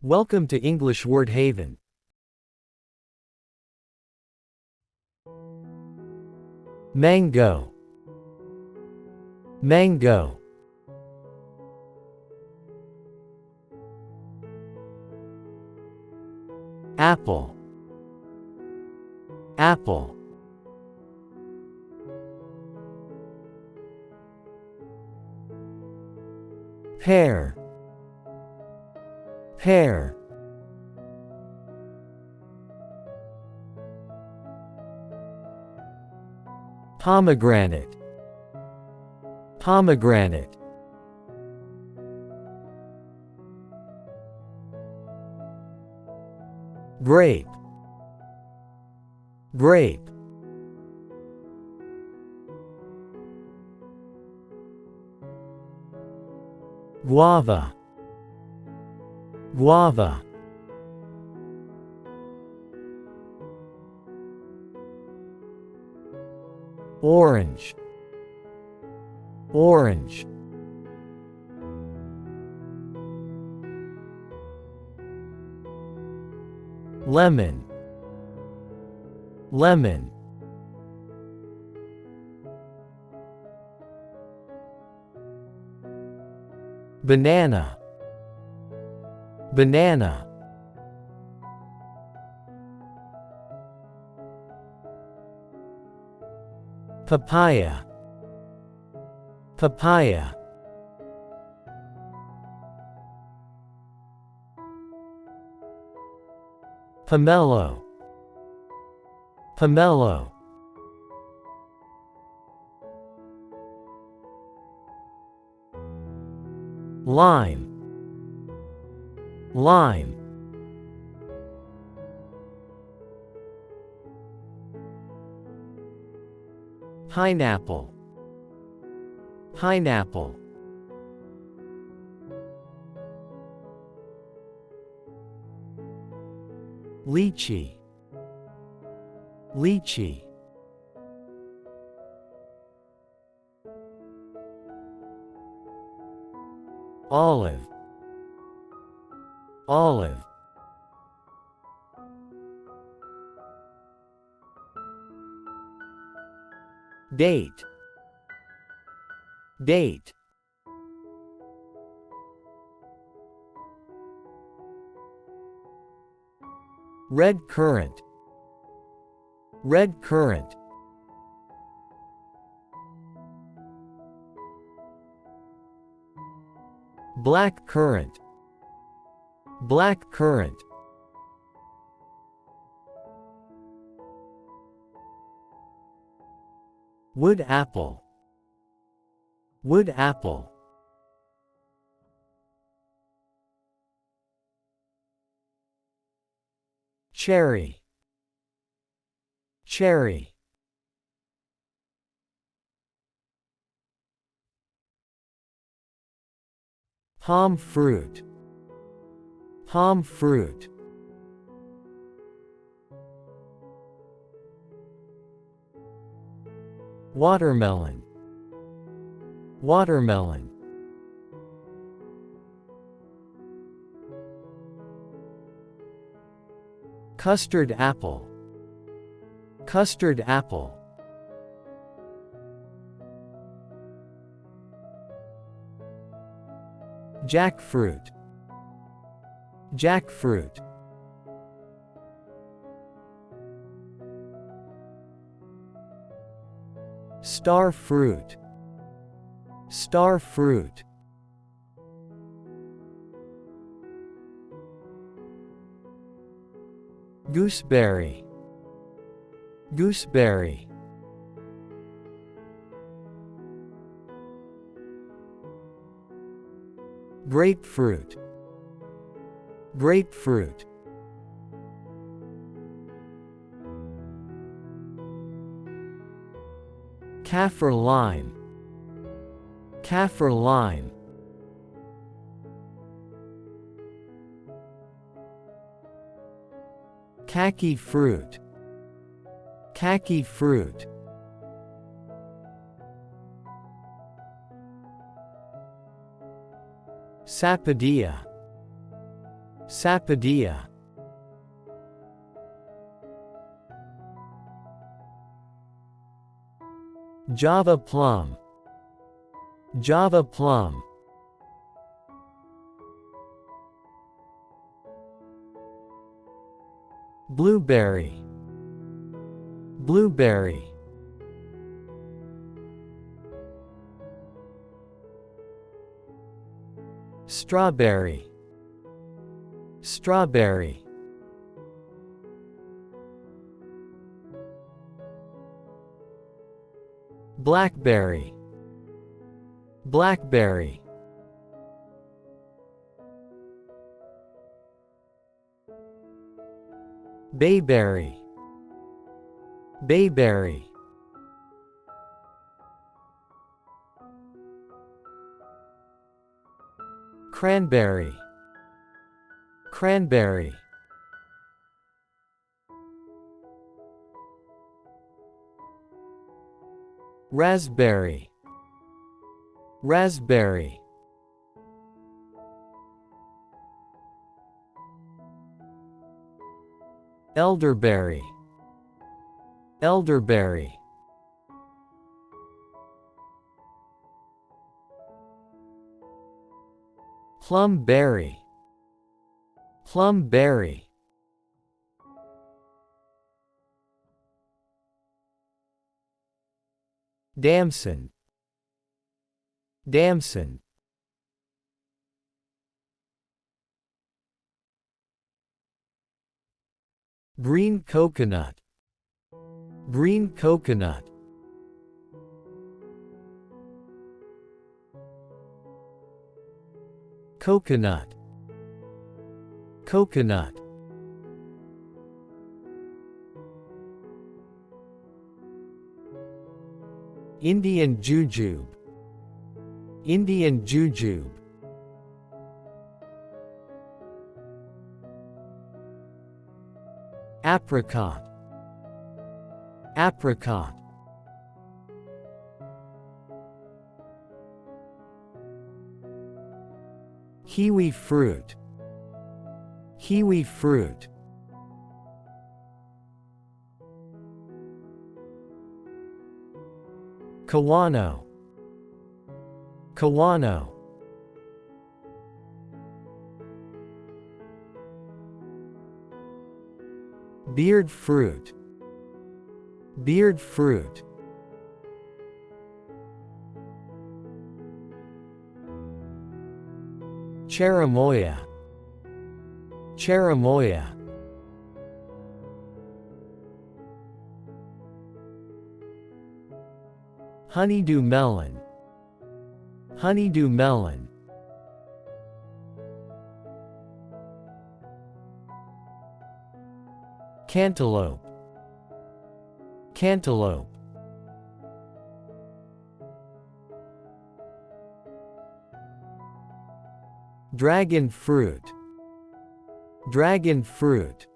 Welcome to English Word Haven. Mango. Mango. Apple. Apple. Pear. Pear. Pomegranate. Pomegranate. Grape. Grape. Guava. Guava. Orange. Orange. Lemon. Lemon. Banana. Banana. Papaya. Papaya. Pomelo. Pomelo. Lime. Lime. Pineapple. Pineapple. Lychee. Lychee. Olive. Olive. Date. Date. Red currant. Red currant. Black currant. Black currant. Wood apple. Wood apple. Cherry. Cherry. Palm fruit. Palm fruit. Watermelon. Watermelon. Custard apple. Custard apple. Jackfruit. Jackfruit. Star fruit. Star fruit. Gooseberry. Gooseberry. Grapefruit. Grapefruit. Kaffir lime. Kaffir lime. Kaki fruit. Kaki fruit. Sapodilla. Sapodilla. Java plum. Java plum. Blueberry. Blueberry. Strawberry. Strawberry. Blackberry. Blackberry. Bayberry. Bayberry. Cranberry. Cranberry. Raspberry. Raspberry. Elderberry. Elderberry. Plumberry. Plumberry. Damson. Damson. Green coconut. Green coconut. Coconut. Coconut. Indian jujube. Indian jujube. Apricot. Apricot. Kiwi fruit. Kiwi fruit. Kawano. Kawano. Beard fruit. Beard fruit. Cherimoya. Cherimoya. Honeydew melon. Honeydew melon. Cantaloupe. Cantaloupe. Dragon fruit. Dragon fruit.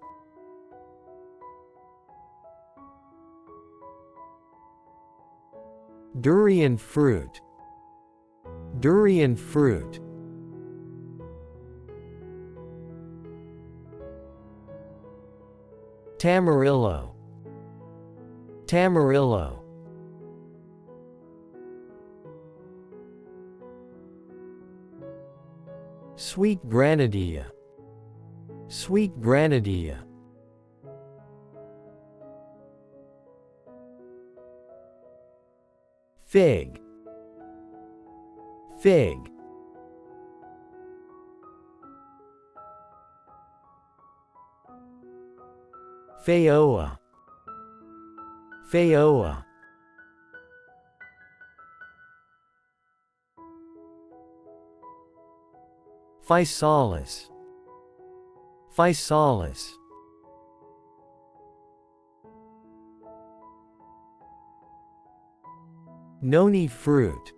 Durian fruit. Durian fruit. Tamarillo. Tamarillo. Sweet grenadilla. Sweet grenadilla. Fig. Fig. Feijoa. Feijoa. Physalis. Physalis. Noni fruit.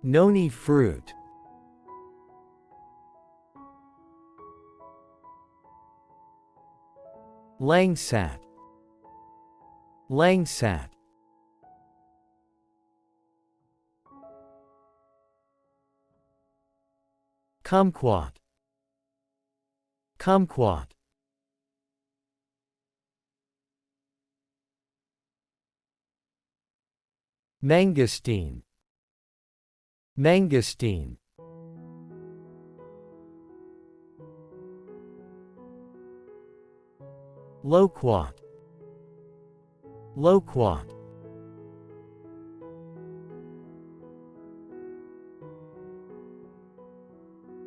Noni fruit. Langsat. Langsat. Kumquat. Kumquat. Mangosteen. Mangosteen. Loquat. Loquat.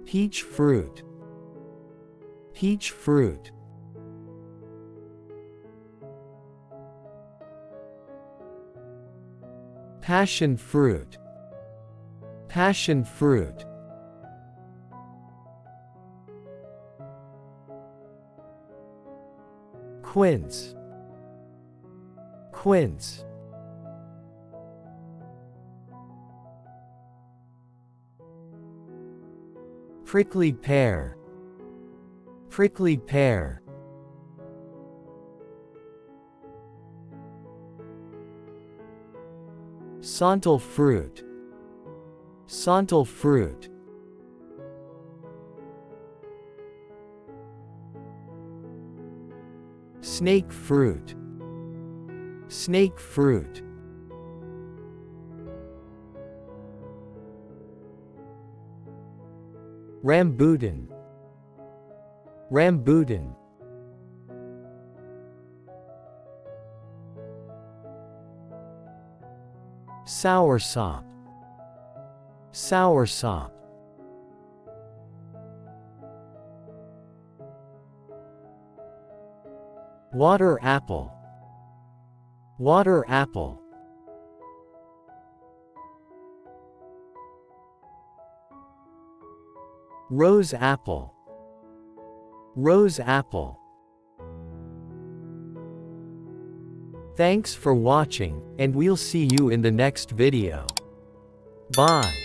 Peach fruit. Peach fruit. Passion fruit. Passion fruit. Quince. Quince. Prickly pear. Prickly pear. Santal fruit. Santal fruit. Snake fruit. Snake fruit. Rambutan. Rambutan. Soursop. Soursop. Water apple. Water apple. Rose apple. Rose apple. Thanks for watching, and we'll see you in the next video. Bye.